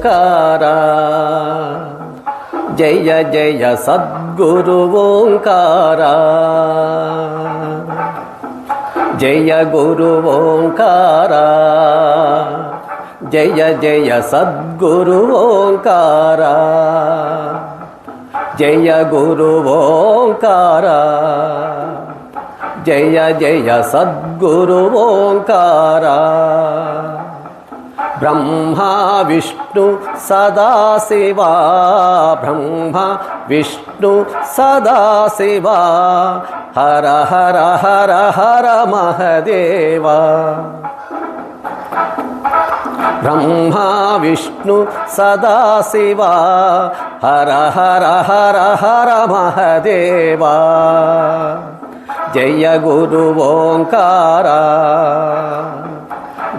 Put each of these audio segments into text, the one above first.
ఓంకార జయ జయ సద్గురు ఓంకార జయ గురు ఓంకార జయ జయ సద్గురు ఓంకార జయ గురు ఓంకార జయ జయ సద్గురు ఓంకార బ్రహ్మా విష్ణు సదాశివా బ్రహ్మా విష్ణు సదాశివా హర హర హర హర మహదేవా బ్రహ్మా విష్ణు సదాశివా హర హర హర హర మహదేవా జయ గురు ఓంకార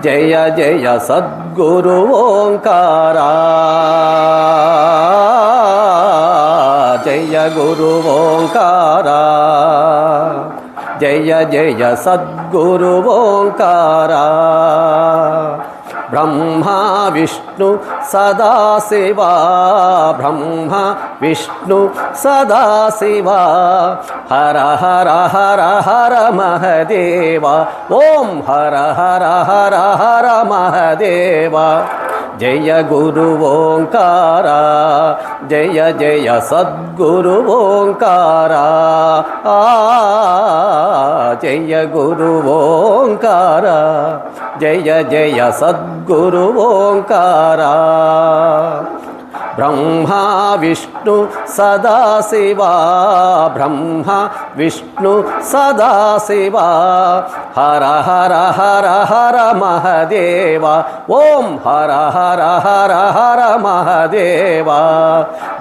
జయ జయ సద్గురు ఓంకార జయ గురు ఓంకార జయ జయ సద్గురు ఓంకార బ్రహ్మా విష్ణు సదాశివా బ్రహ్మా విష్ణు సదాశివా హర హర హర హర మహదేవా ఓం హర హర హర హర మహదేవా జయ గురు ఓంకార జయ జయ సద్గురు ఓంకార జయ గురు ఓంకార జయ జయ సద్గురు ఓంకార బ్రహ్మా విష్ణు సదాశివా బ్రహ్మా విష్ణు సదాశివా హర హర హర హర మహదేవా ఓం హర హర హర హర మహదేవా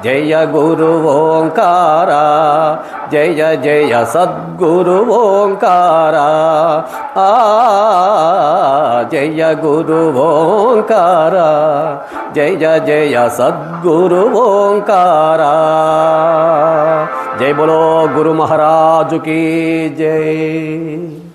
జయ గురు ఓంకార జయ జయ సద్గురు ఓంకార జయ గురు ఓంకార జయ జయ సద్గురు ఓంకార జై బోలో గురు మహారాజు की जय।